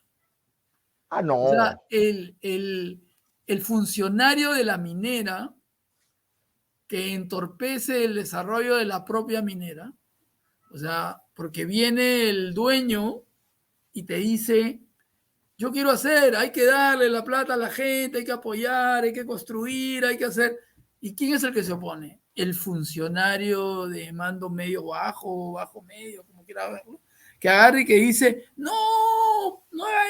Ah, no. O sea, el funcionario de la minera que entorpece el desarrollo de la propia minera, o sea, porque viene el dueño y te dice, yo quiero hacer, hay que darle la plata a la gente, hay que apoyar, hay que construir, hay que hacer. ¿Y quién es el que se opone? El funcionario de mando medio bajo, bajo medio, como quiera verlo, que agarre y que dice, no haga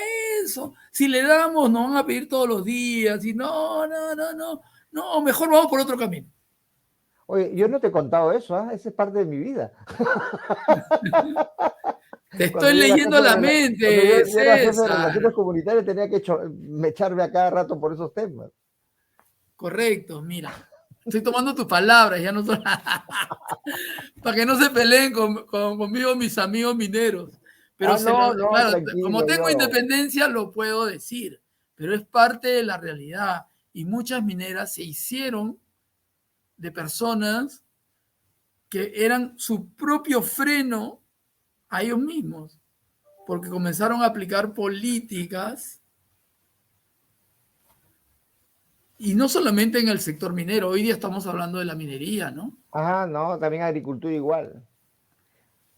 eso, si le damos nos van a pedir todos los días, y no, mejor vamos por otro camino. Oye, yo no te he contado eso, ¿eh? Esa es parte de mi vida. Te estoy leyendo la mente, yo era jefe de relaciones comunitarias, tenía que echarme a cada rato por esos temas. Correcto, mira. Estoy tomando tus palabras, ya no son... para que no se peleen conmigo mis amigos mineros. Pero No, no, claro, como tranquilo, tengo yo. independencia, lo puedo decir, pero es parte de la realidad. Y muchas mineras se hicieron de personas que eran su propio freno a ellos mismos, porque comenzaron a aplicar políticas, y no solamente en el sector minero, hoy día estamos hablando de la minería, ¿no? No, también agricultura igual.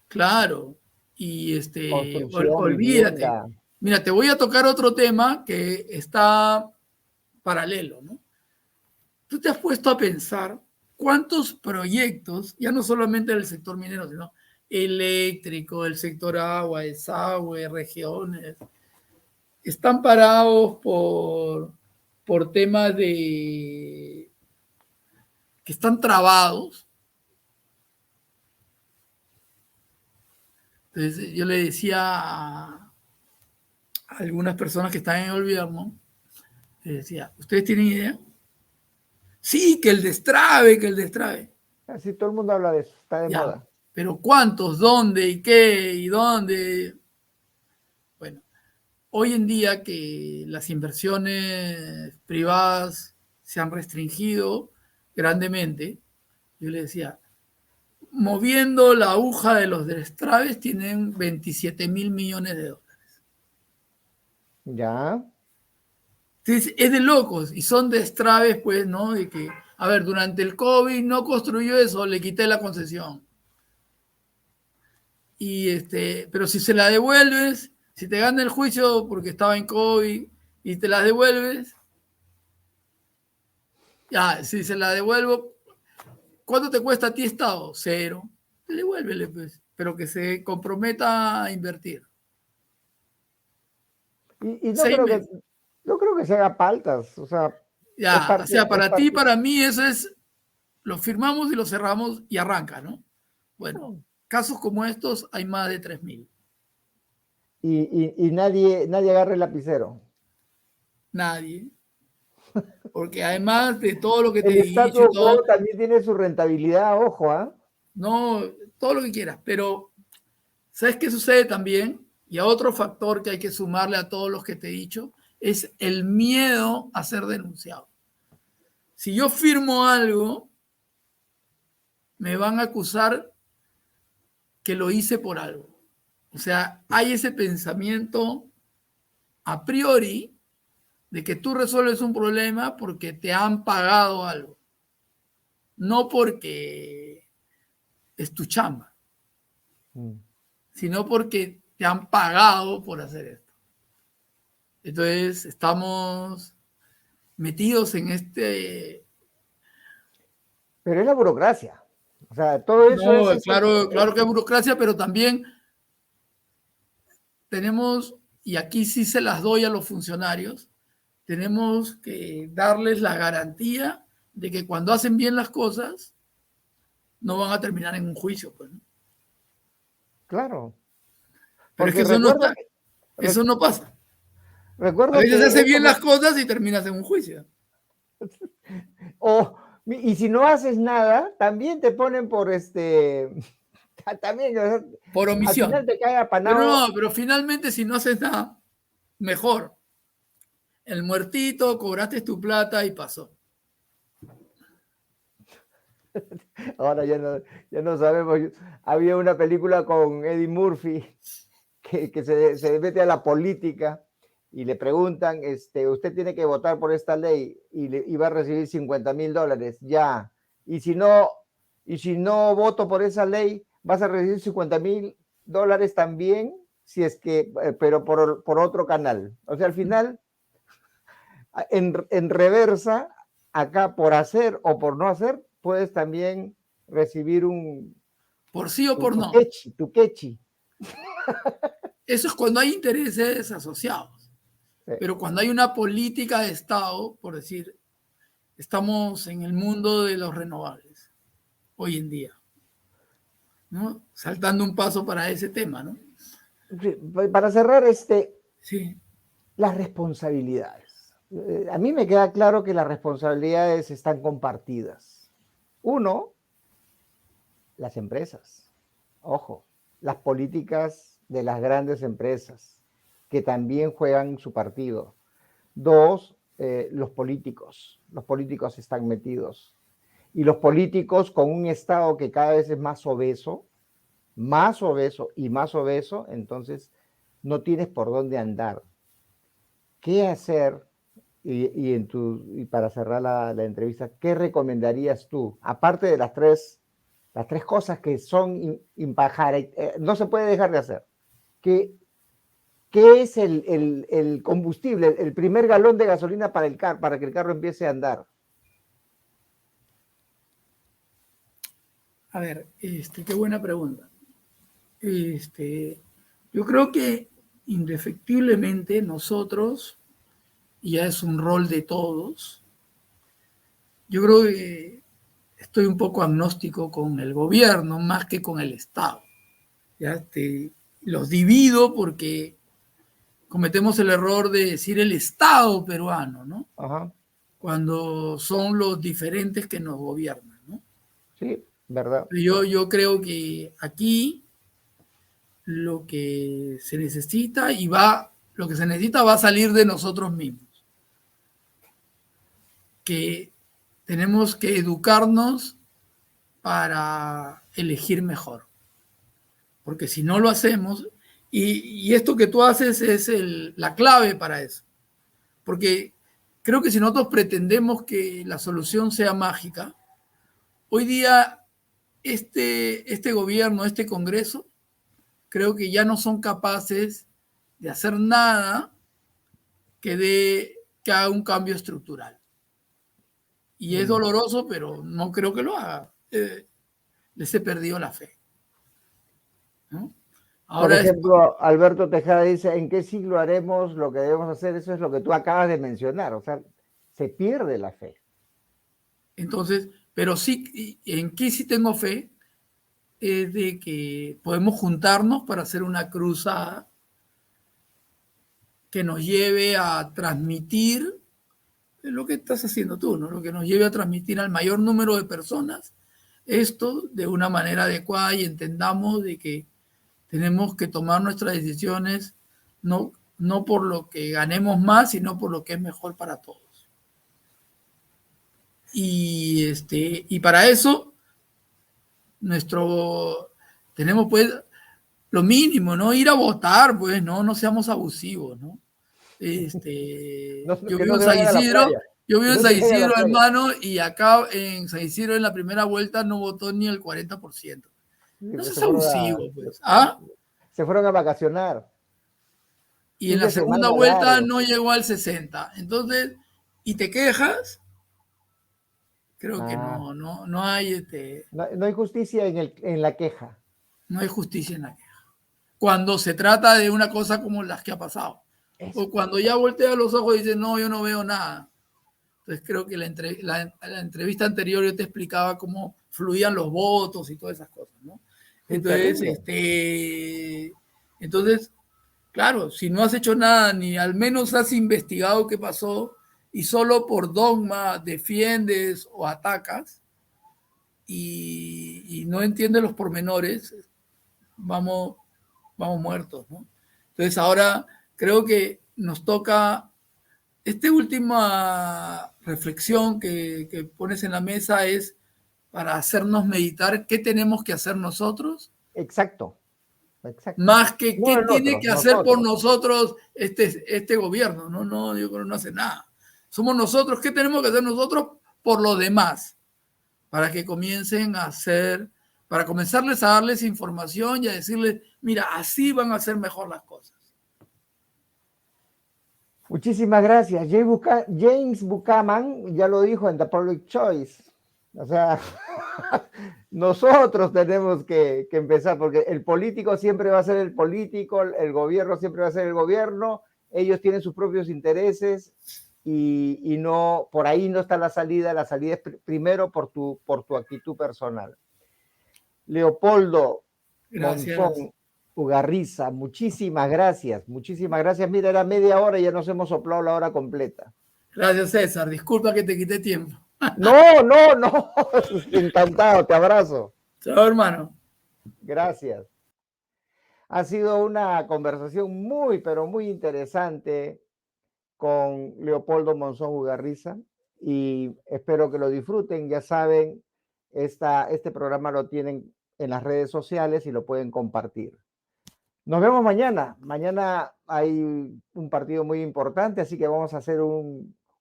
Claro, y Construcción, olvídate. vivienda. Mira, te voy a tocar otro tema que está paralelo, ¿no? Tú te has puesto a pensar cuántos proyectos, ya no solamente del sector minero, sino eléctrico, del sector agua, desagüe, regiones, están parados por temas de que están trabados. Entonces yo le decía a algunas personas que están en el gobierno, les decía, ¿ustedes tienen idea? Sí, que el destrave, que el destrave. Así todo el mundo habla de eso, está de Ya, moda. pero ¿cuántos? ¿Dónde? ¿Y qué? ¿Y dónde? Bueno, hoy en día que las inversiones privadas se han restringido grandemente, yo le decía, moviendo la aguja de los destraves tienen 27.000 millones de dólares. Ya. Entonces, es de locos y son destraves, pues, ¿no? De que, a ver, durante el COVID no construyó eso, le quité la concesión. Pero si se la devuelves, si te gana el juicio porque estaba en COVID y te la devuelves, ya, si se la devuelvo, ¿cuánto te cuesta a ti Estado? Cero. Devuélvele, pues, pero que se comprometa a invertir. Y no Seis creo que, meses. no creo que se haga paltas. O sea, Ya, o sea, es para ti, parte. para mí, eso es, lo firmamos y lo cerramos y arranca, ¿no? Bueno, casos como estos hay más de 3.000. Y nadie agarra el lapicero. Nadie. Porque además de todo lo que te El he dicho y status todo, quo también tiene su rentabilidad, ojo, ¿ah? no, todo lo que quieras, pero ¿sabes qué sucede también? Y a otro factor que hay que sumarle a todos los que te he dicho, es el miedo a ser denunciado. Si yo firmo algo, me van a acusar que lo hice por algo. O sea, hay ese pensamiento a priori de que tú resuelves un problema porque te han pagado algo, no porque es tu chamba, sino porque te han pagado por hacer esto. Entonces, estamos metidos en Pero es la burocracia. O sea, todo eso No, es claro, claro que hay burocracia, pero también tenemos, y aquí sí se las doy a los funcionarios, tenemos que darles la garantía de que cuando hacen bien las cosas, no van a terminar en un juicio, pues, ¿no? claro. Pero es que Porque recuerdo eso no pasa. A recuerdo veces se que hace esto bien las cosas y terminas en un juicio. y si no haces nada, también te ponen por también, o sea, Por al final omisión. te cae Pero apanado. no, pero finalmente si no haces nada, mejor. El muertito, cobraste tu plata y pasó. Ahora ya no sabemos. Había una película con Eddie Murphy que se mete a la política y le preguntan, usted tiene que votar por esta ley y va a recibir $50,000, ya. Y si no, y si no voto por esa ley, vas a recibir $50,000 también, si es que, pero por otro canal. O sea, al final, en reversa, acá por hacer o por no hacer, puedes también recibir Por sí o por tu no. quechi, tu quechi. Eso es cuando hay intereses asociados. Sí. Pero cuando hay una política de Estado, por decir, estamos en el mundo de los renovables hoy en día, ¿no? Saltando un paso para ese tema, ¿no? Para cerrar, Sí, las responsabilidades. A mí me queda claro que las responsabilidades están compartidas. Uno, las empresas. Ojo, las políticas de las grandes empresas, que también juegan su partido. Dos, los políticos. Los políticos están metidos. Y los políticos con un Estado que cada vez es más obeso y más obeso, entonces no tienes por dónde andar. ¿Qué hacer? Y para cerrar la entrevista, ¿qué recomendarías tú? Aparte de las tres cosas que son no se puede dejar de hacer. ¿Qué, qué es el combustible, el primer galón de gasolina para que el carro empiece a andar? A ver, qué buena pregunta. Yo creo que indefectiblemente nosotros, y ya es un rol de todos, yo creo que estoy un poco agnóstico con el gobierno más que con el Estado. ¿Ya? Los divido porque cometemos el error de decir el Estado peruano, ¿no? Ajá. Cuando son los diferentes que nos gobiernan, ¿no? Sí, verdad. Yo creo que aquí lo que se necesita lo que se necesita va a salir de nosotros mismos. Que tenemos que educarnos para elegir mejor. Porque si no lo hacemos, y esto que tú haces es la clave para eso. Porque creo que si nosotros pretendemos que la solución sea mágica, hoy día este gobierno, este Congreso, creo que ya no son capaces de hacer nada que haga un cambio estructural. Y es doloroso, pero no creo que lo haga. Les he perdido la fe, ¿no? Por Ahora ejemplo, Alberto Tejada dice, ¿en qué siglo haremos lo que debemos hacer? Eso es lo que tú acabas de mencionar, o sea, se pierde la fe. entonces, pero sí, en qué sí tengo fe es de que podemos juntarnos para hacer una cruzada que nos lleve a transmitir lo que estás haciendo tú, ¿no? Lo que nos lleve a transmitir al mayor número de personas esto de una manera adecuada y entendamos de que tenemos que tomar nuestras decisiones no por lo que ganemos más, sino por lo que es mejor para todos. Y para eso, tenemos pues lo mínimo, ¿no? Ir a votar, pues, no seamos abusivos, ¿no? Yo Que vivo no en se San vayan a la Isidro, playa. yo Que vivo en no San se vayan a la Isidro, playa. hermano, y acá en San Isidro en la primera vuelta no votó ni el 40%. No Pues seas abusivo, pues. se fueron a vacacionar. Y en Fin la de segunda semana vuelta largo. no llegó al 60%. Entonces, y te quejas, creo que Ah, no hay, no hay justicia en la queja. no hay justicia en la queja. Cuando se trata de una cosa como las que ha pasado. Eso. O cuando ya voltea los ojos y dice, no, yo no veo nada. Entonces creo que la entrevista anterior yo te explicaba cómo fluían los votos y todas esas cosas, ¿no? Sí, Entonces, terrible. entonces, claro, si no has hecho nada, ni al menos has investigado qué pasó, y solo por dogma defiendes o atacas, y no entiendes los pormenores, vamos, vamos muertos, ¿no? Entonces ahora creo que nos toca esta última reflexión que pones en la mesa es para hacernos meditar qué tenemos que hacer nosotros, Exacto, exacto. más que No qué el tiene otro, que hacer por nosotros. nosotros este gobierno. No, yo creo que no hace nada. Somos nosotros, ¿qué tenemos que hacer nosotros por los demás? Para que comiencen a hacer, para comenzarles a darles información y a decirles, mira, así van a ser mejor las cosas. Muchísimas gracias. James Buchanan ya lo dijo en The Public Choice. O sea, nosotros tenemos que empezar, porque el político siempre va a ser el político, el gobierno siempre va a ser el gobierno, ellos tienen sus propios intereses y no, por ahí no está la salida es primero por tu actitud personal. Leopoldo Gracias. Monzón Ugarriza, muchísimas gracias. Mira, era media hora y ya nos hemos soplado la hora completa. Gracias, César. Disculpa que te quité tiempo. No, no, no. Encantado, te abrazo. Chao, hermano. Gracias. Ha sido una conversación muy, pero muy interesante con Leopoldo Monzón Ugarriza y espero que lo disfruten. Ya saben, este programa lo tienen en las redes sociales y lo pueden compartir. Nos vemos mañana. Mañana hay un partido muy importante, así que vamos a hacer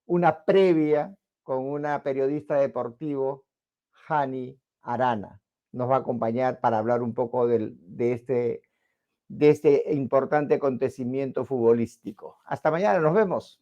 una previa con una periodista deportivo, Hani Arana. Nos va a acompañar para hablar un poco de este importante acontecimiento futbolístico. Hasta mañana, nos vemos.